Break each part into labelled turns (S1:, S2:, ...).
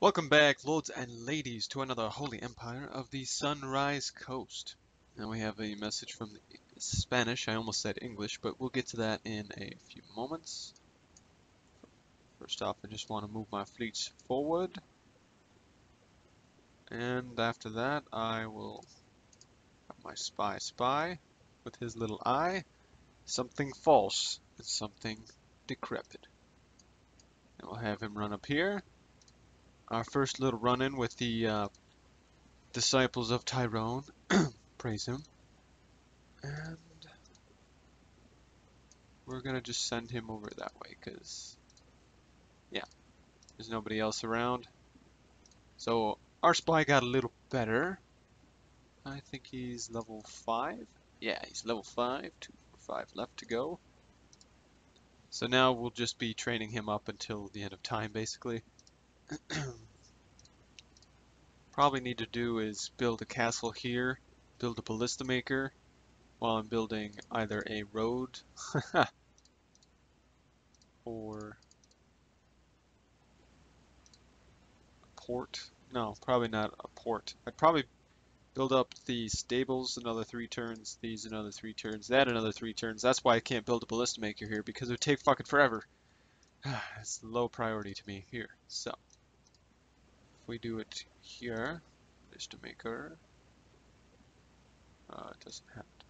S1: Welcome back, lords and ladies, to another holy empire of the Sunrise Coast. Now we have a message from the Spanish. I almost said English, but we'll get to that in a few moments. First off, I just want to move my fleets forward. And after that, I will have my spy with his little eye. Something false and something decrepit. And we'll have him run up here. Our first little run-in with the disciples of Tyrone. Praise him. And we're gonna just send him over that way, because, yeah, there's nobody else around. So, our spy got a little better. I think he's level 5. Yeah, he's level 5. 2, 5 left to go. So now we'll just be training him up until the end of time, basically. Probably need to do is build a castle here, build a ballista maker, while I'm building either a road or a port. No, probably not a port. I'd probably build up the stables another 3 turns, these another 3 turns, that another 3 turns. That's why I can't build a ballista maker here, because it would take fucking forever. It's low priority to me here. So, if we do it here, ballista maker, it doesn't have it.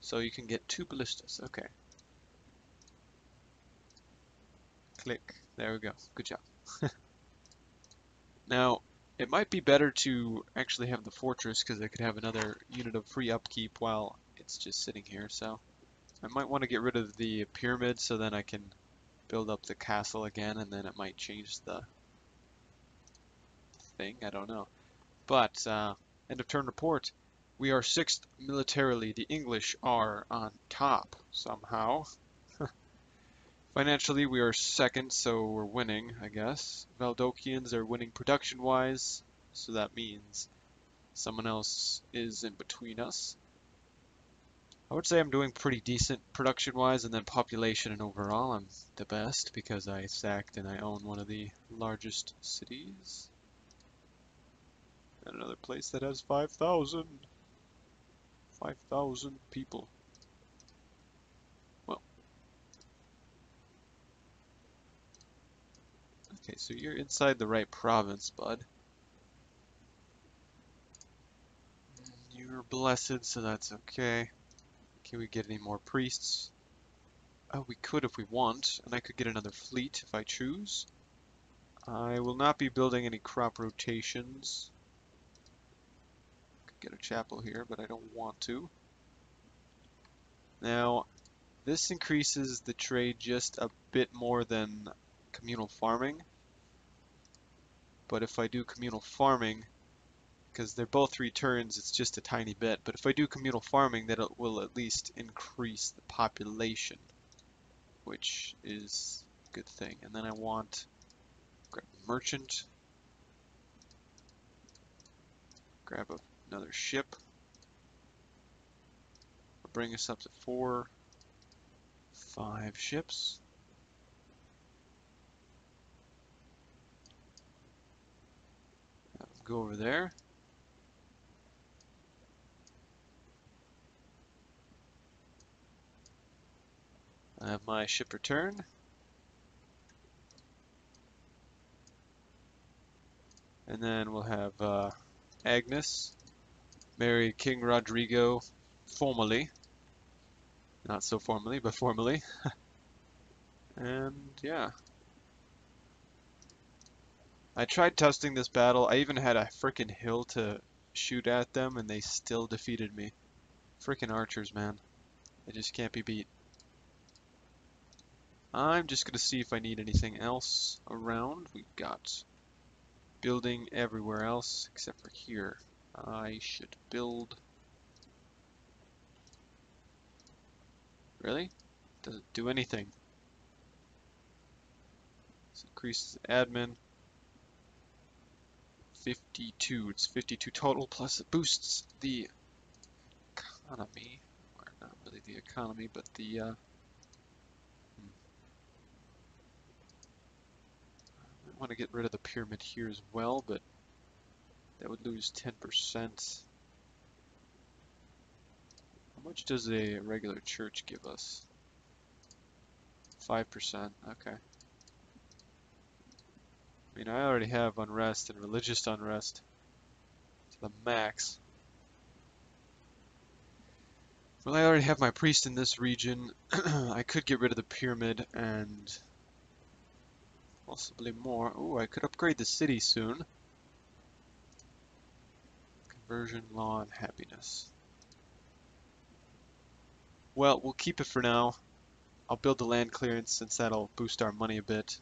S1: So you can get 2 ballistas, okay. Click, there we go, good job. Now, it might be better to actually have the fortress, because I could have another unit of free upkeep while it's just sitting here, so I might want to get rid of the pyramid so then I can build up the castle again, and then it might change the thing, I don't know. But, end of turn report. We are 6th militarily. The English are on top somehow. Financially, we are 2nd, so we're winning, I guess. Valdokians are winning production-wise, so that means someone else is in between us. I would say I'm doing pretty decent production-wise, and then population and overall I'm the best, because I sacked and I own one of the largest cities. And another place that has 5,000 people. Well. Okay, so you're inside the right province, bud. You're blessed, so that's okay. Can we get any more priests? Oh, we could if we want, and I could get another fleet if I choose. I will not be building any crop rotations. Could get a chapel here, but I don't want to. Now, this increases the trade just a bit more than communal farming. But if I do communal farming, because they're both 3 turns, it's just a tiny bit. But if I do communal farming, that it will at least increase the population, which is a good thing. And then I want grab a merchant, grab another ship, bring us up to 4, 5 ships. Go over there. I have my ship return. And then we'll have Agnes marry King Rodrigo formally. Not so formally, but formally. And yeah. I tried testing this battle. I even had a frickin' hill to shoot at them, and they still defeated me. Frickin' archers, man. They just can't be beat. I'm just gonna see if I need anything else around. We've got building everywhere else except for here. I should build. Really? Doesn't do anything. This increases admin. 52. It's 52 total, plus it boosts the economy. Or not really the economy, but the want to get rid of the pyramid here as well, but that would lose 10%. How much does a regular church give us? 5%, okay. I mean, I already have unrest and religious unrest to the max. Well, I already have my priest in this region. I could get rid of the pyramid and possibly more. Oh, I could upgrade the city soon. Conversion, law, and happiness. Well, we'll keep it for now. I'll build the land clearance since that'll boost our money a bit.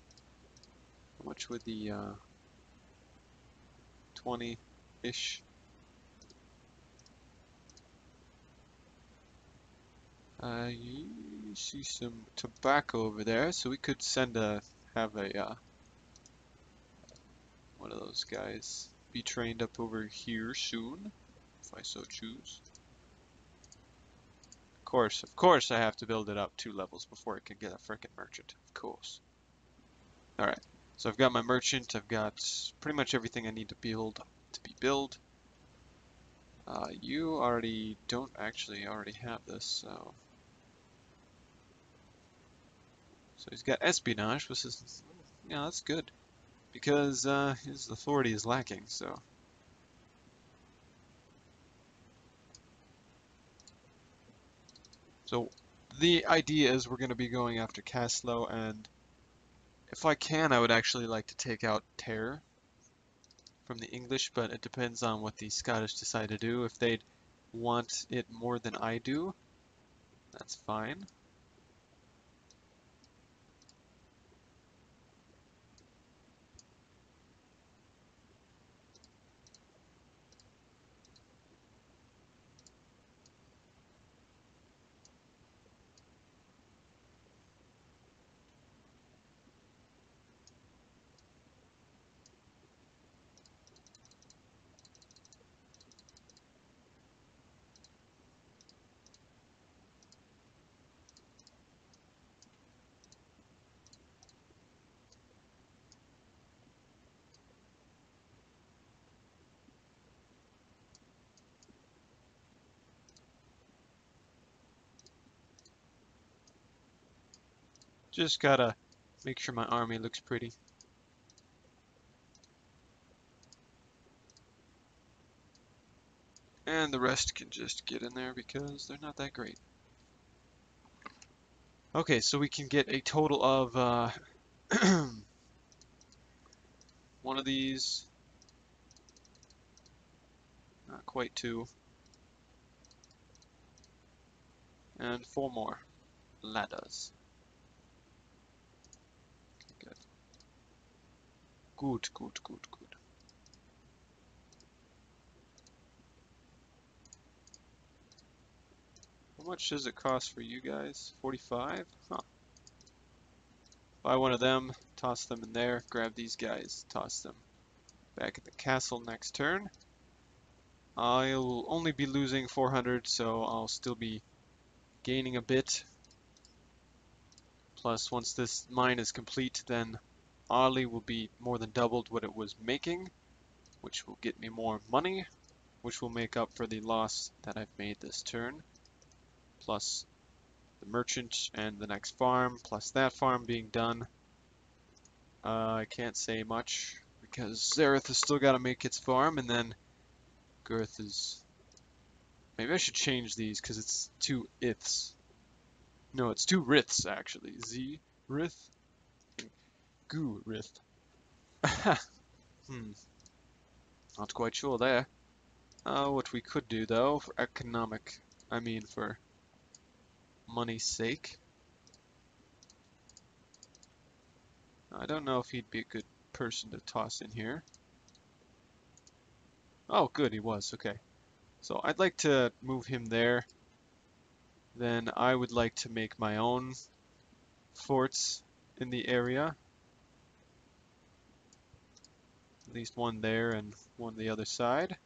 S1: How much would the 20-ish? You see some tobacco over there, so we could have a one of those guys be trained up over here soon, if I so choose. Of course I have to build it up 2 levels before I can get a frickin' merchant, of course. Alright, so I've got my merchant, I've got pretty much everything I need to be built. You already don't actually already have this, so he's got espionage, which is, yeah, that's good, because his authority is lacking, so. So the idea is we're going to be going after Caslo, and if I can, I would actually like to take out Terror from the English, but it depends on what the Scottish decide to do. If they'd want it more than I do, that's fine. Just gotta make sure my army looks pretty. And the rest can just get in there because they're not that great. Okay, so we can get a total of one of these, not quite 2, and 4 more ladders. Okay, good. Good. How much does it cost for you guys? 45? Huh. Buy one of them, toss them in there, grab these guys, toss them back at the castle next turn. I'll only be losing 400, so I'll still be gaining a bit. Plus, once this mine is complete, then Arley will be more than doubled what it was making, which will get me more money, which will make up for the loss that I've made this turn. Plus the merchant and the next farm, plus that farm being done. I can't say much because Zareth has still got to make its farm, and then Girth is... Maybe I should change these because it's 2 iths. No, it's 2 riths actually. Z-rith? Gu-rith. Not quite sure there. What we could do though, for for money's sake. I don't know if he'd be a good person to toss in here. Oh, good, he was, okay. So I'd like to move him there. Then I would like to make my own forts in the area. At least one there and one the other side.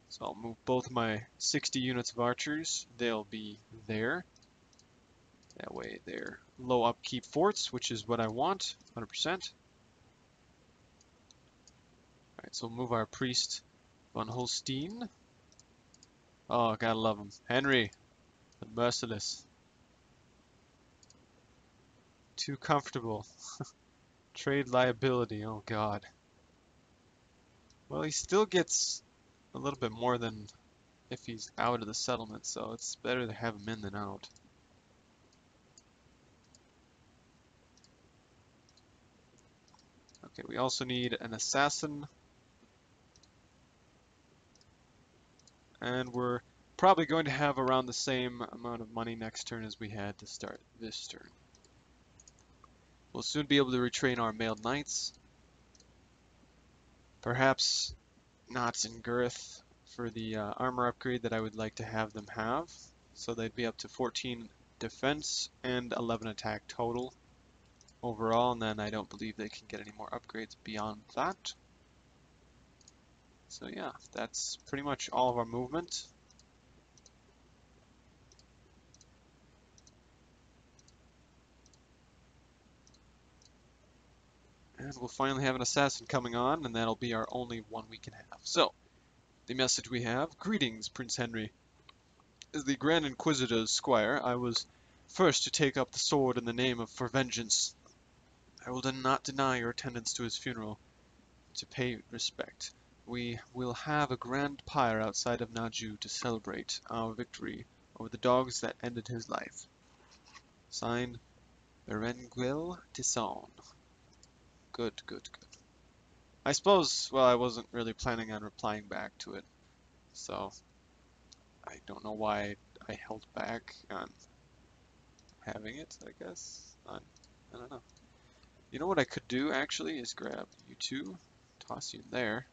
S1: So I'll move both my 60 units of archers. They'll be there. That way they're low upkeep forts, which is what I want, 100%. So we'll move our priest von Holstein. Oh, gotta love him. Henry, the merciless. Too comfortable. Trade liability, oh god. Well, he still gets a little bit more than if he's out of the settlement, so it's better to have him in than out. Okay, we also need an assassin. And we're probably going to have around the same amount of money next turn as we had to start this turn. We'll soon be able to retrain our mailed knights. Perhaps knots in girth for the armor upgrade that I would like to have them have. So they'd be up to 14 defense and 11 attack total overall, and then I don't believe they can get any more upgrades beyond that. So yeah, that's pretty much all of our movement. And we'll finally have an assassin coming on, and that'll be our only one we can have. So, the message we have: Greetings, Prince Henry. As the Grand Inquisitor's squire, I was first to take up the sword in the name of for vengeance. I will not deny your attendance to his funeral, to pay respect. We will have a grand pyre outside of Naju to celebrate our victory over the dogs that ended his life. Signed, Berenguel Tisson. Good, good, good. I suppose, well, I wasn't really planning on replying back to it, so I don't know why I held back on having it, I guess. I don't know. You know what I could do, actually, is grab you two, toss you in there.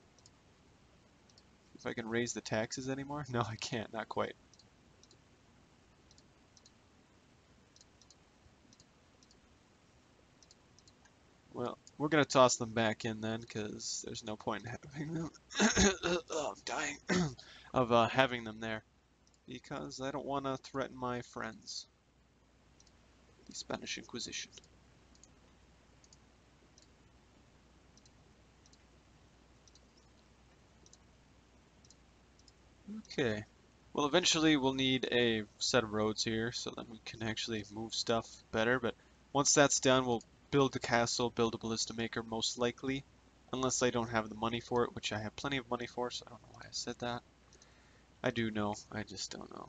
S1: If I can raise the taxes anymore? No, I can't, not quite. Well, we're going to toss them back in then, because there's no point in having them. Oh, I'm dying of having them there, because I don't want to threaten my friends, the Spanish Inquisition. Okay. Well, eventually we'll need a set of roads here, so then we can actually move stuff better, but once that's done, we'll build the castle, build a ballista maker most likely, unless I don't have the money for it, which I have plenty of money for, so I don't know why I said that. I do know, I just don't know.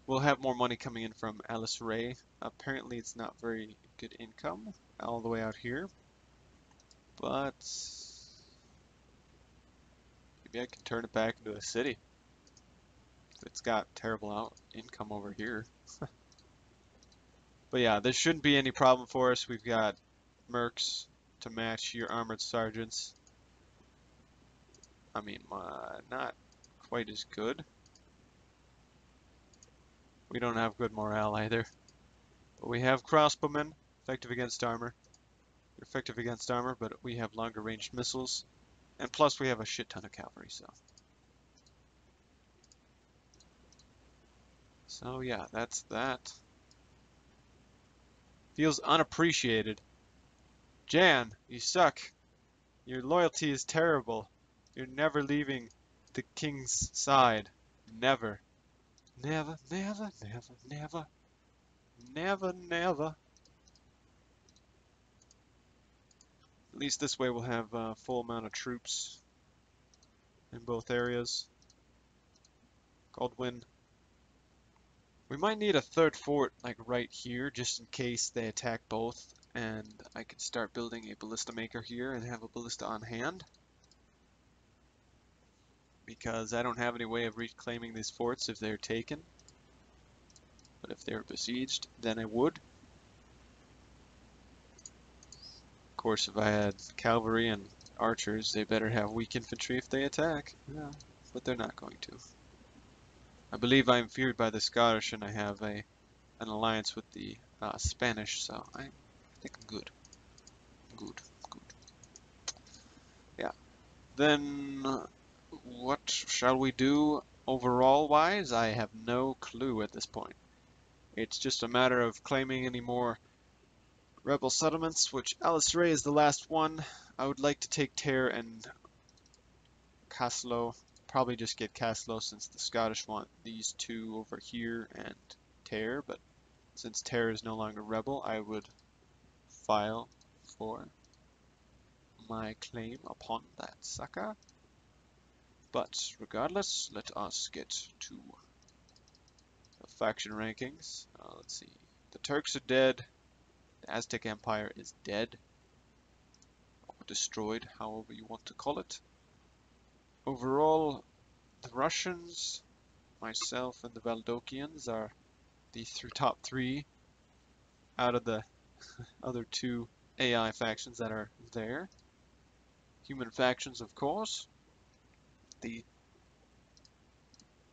S1: We'll have more money coming in from Alice Ray. Apparently it's not very good income all the way out here, but maybe I can turn it back into a city. It's got terrible income over here. But yeah, there shouldn't be any problem for us. We've got mercs to match your armored sergeants. I mean, not quite as good. We don't have good morale either. But we have crossbowmen, effective against armor. They're effective against armor, but we have longer ranged missiles. And plus we have a shit ton of cavalry, so. So yeah, that's that. Feels unappreciated. Jan, you suck. Your loyalty is terrible. You're never leaving the king's side. Never. Never, never, never, never. Never, never. At least this way we'll have a full amount of troops in both areas. Goldwyn. We might need a third fort like right here just in case they attack both, and I could start building a ballista maker here and have a ballista on hand. Because I don't have any way of reclaiming these forts if they're taken. But if they're besieged, then I would. Of course, if I had cavalry and archers, they better have weak infantry if they attack. Yeah, but they're not going to. I believe I am feared by the Scottish, and I have an alliance with the Spanish, so I think I'm good. Good, good. Yeah. Then, what shall we do overall-wise? I have no clue at this point. It's just a matter of claiming any more rebel settlements, which Alice Ray is the last one. I would like to take Terre and Caslo. Probably just get Caslo since the Scottish want these two over here and Tear, but since Tear is no longer rebel, I would file for my claim upon that sucker. But regardless, let us get to the faction rankings. Let's see. The Turks are dead. The Aztec Empire is dead. Or destroyed, however you want to call it. Overall, the Russians, myself, and the Valdokians are the top three out of the other two AI factions that are there. Human factions, of course.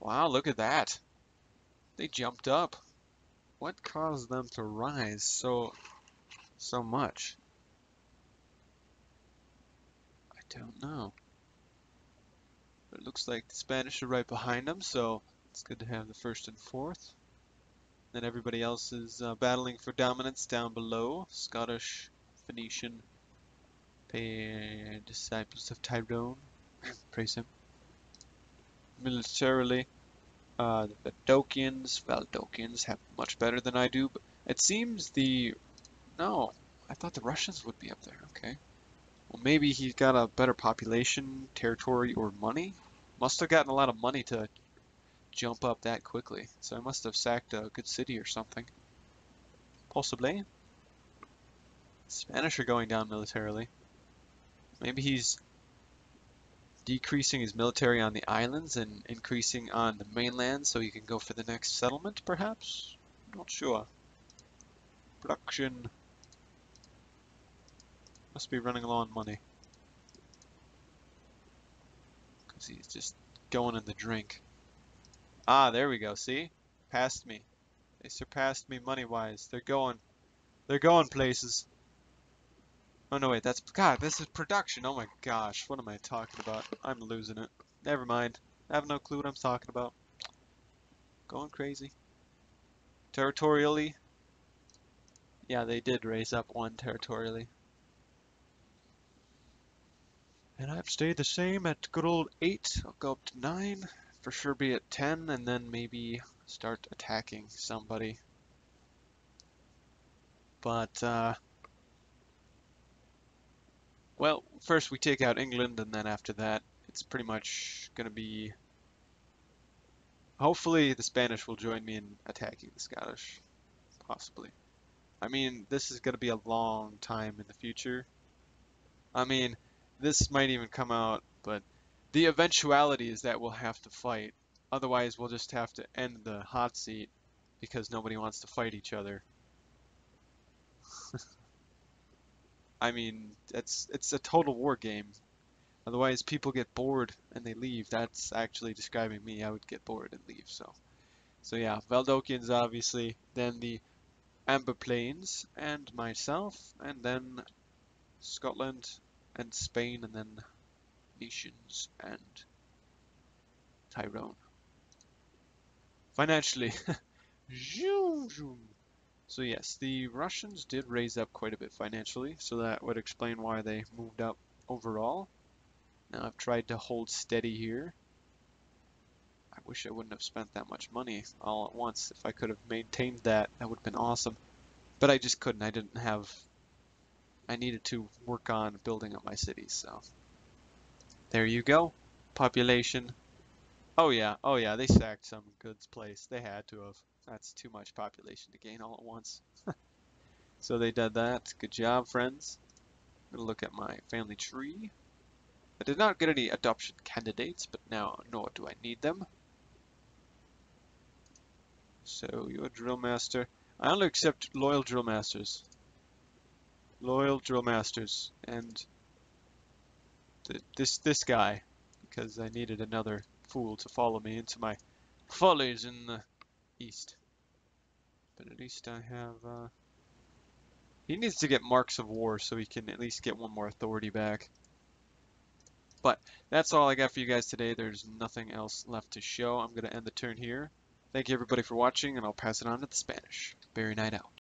S1: Wow, look at that. They jumped up. What caused them to rise so much? I don't know. But it looks like the Spanish are right behind them, so it's good to have the first and fourth. Then everybody else is battling for dominance down below. Scottish, Phoenician, disciples of Tyrone. Praise him. Militarily, the Valdokians have much better than I do, but it seems no, I thought the Russians would be up there. Okay. Well, maybe he's got a better population, territory, or money. Must have gotten a lot of money to jump up that quickly. So I must have sacked a good city or something. Possibly. Spanish are going down militarily. Maybe he's decreasing his military on the islands and increasing on the mainland so he can go for the next settlement, perhaps? Not sure. Production. Must be running low on money. Because he's just going in the drink. Ah, there we go, see? Passed me. They surpassed me money-wise. They're going places. Oh no, wait, God, this is production. Oh my gosh, what am I talking about? I'm losing it. Never mind. I have no clue what I'm talking about. Going crazy. Territorially, yeah, they did raise up one territorially. And I've stayed the same at good old 8. I'll go up to 9. For sure be at 10, and then maybe start attacking somebody. But, well, first we take out England, and then after that, it's pretty much gonna be... Hopefully the Spanish will join me in attacking the Scottish. Possibly. I mean, this is gonna be a long time in the future. I mean, this might even come out, but the eventuality is that we'll have to fight. Otherwise, we'll just have to end the Hotseat because nobody wants to fight each other. I mean, it's a total war game. Otherwise, people get bored and they leave. That's actually describing me. I would get bored and leave. So yeah, Valdokians obviously, then the Amber Plains and myself, and then Scotland and Spain, and then nations and Tyrone. Financially. So yes, the Russians did raise up quite a bit financially, so that would explain why they moved up overall. Now I've tried to hold steady here. I wish I wouldn't have spent that much money all at once. If I could have maintained that, that would have been awesome. But I just couldn't. I needed to work on building up my cities, so. There you go. Population. Oh yeah, they sacked some goods place. They had to have. That's too much population to gain all at once. So they did that. Good job, friends. I'm gonna look at my family tree. I did not get any adoption candidates, but now nor do I need them. So you're a drill master. I only accept loyal drill masters. Loyal drill masters, and this guy, because I needed another fool to follow me into my follies in the east. But at least I have. He needs to get marks of war so he can at least get one more authority back. But that's all I got for you guys today. There's nothing else left to show. I'm going to end the turn here. Thank you everybody for watching, and I'll pass it on to the Spanish. Berry night out.